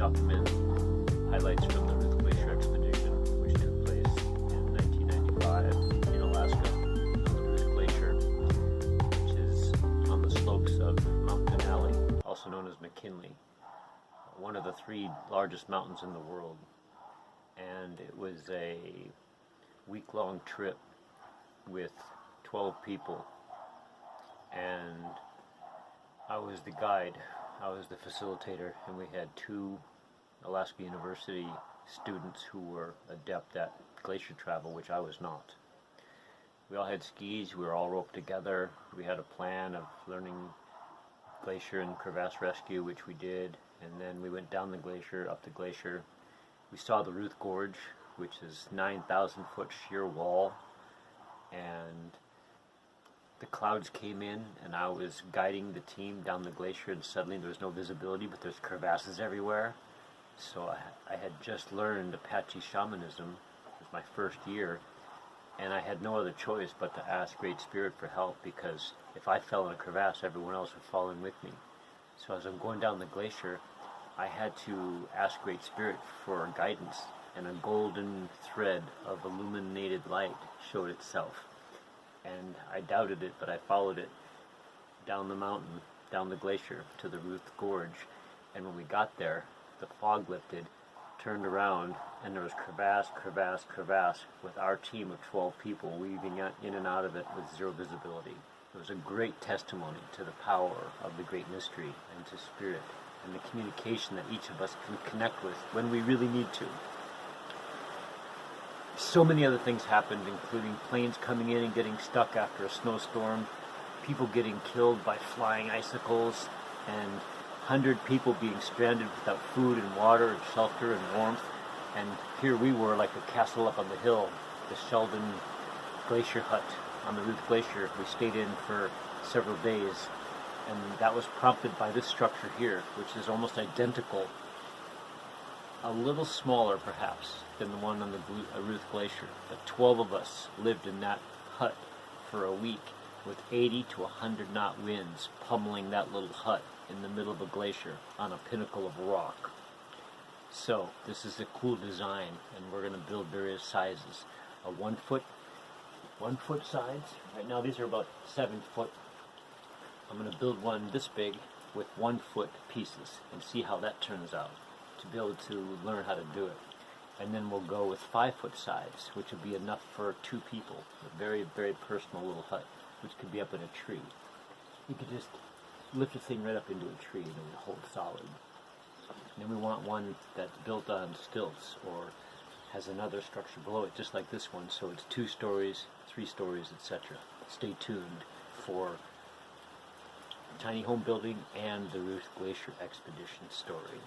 document highlights from the Ruth Glacier expedition, which took place in 1995 in Alaska on the Ruth Glacier, which is on the slopes of Mount Denali, also known as McKinley, one of the three largest mountains in the world. And it was a week-long trip with 12 people, and I was the guide, I was the facilitator, and we had two Alaska University students who were adept at glacier travel, which I was not. We all had skis, we were all roped together, we had a plan of learning glacier and crevasse rescue, which we did, and then we went down the glacier, up the glacier. We saw the Ruth Gorge, which is 9,000 foot sheer wall, and the clouds came in, and I was guiding the team down the glacier, and suddenly there was no visibility, but there's crevasses everywhere. So I had just learned Apache shamanism. It was my first year, and I had no other choice but to ask Great Spirit for help, because if I fell in a crevasse, everyone else would fall in with me. So as I'm going down the glacier, I had to ask Great Spirit for guidance, and a golden thread of illuminated light showed itself. And I doubted it, but I followed it down the mountain, down the glacier to the Ruth Gorge. And when we got there, the fog lifted, turned around, and there was crevasse, crevasse, crevasse, with our team of 12 people weaving in and out of it with zero visibility. It was a great testimony to the power of the Great Mystery and to Spirit, and the communication that each of us can connect with when we really need to. So many other things happened, including planes coming in and getting stuck after a snowstorm, people getting killed by flying icicles, and 100 people being stranded without food and water and shelter and warmth. And here we were, like a castle up on the hill, the Sheldon Glacier Hut on the Ruth Glacier. We stayed in for several days, and that was prompted by this structure here, which is almost identical, a little smaller perhaps than the one on the Ruth Glacier. But 12 of us lived in that hut for a week with 80 to 100 knot winds pummeling that little hut in the middle of a glacier on a pinnacle of rock. So this is a cool design, and we're going to build various sizes. A 1 foot sides. Right now these are about 7 foot. I'm going to build one this big with 1 foot pieces and see how that turns out, to be able to learn how to do it. And then we'll go with 5 foot sides, which would be enough for 2 people. A very, very personal little hut, which could be up in a tree. You could just lift the thing right up into a tree and it would hold solid. And then we want one that's built on stilts or has another structure below it, just like this one, so it's 2 stories, 3 stories, etc. Stay tuned for Tiny Home Building and the Ruth Glacier Expedition story.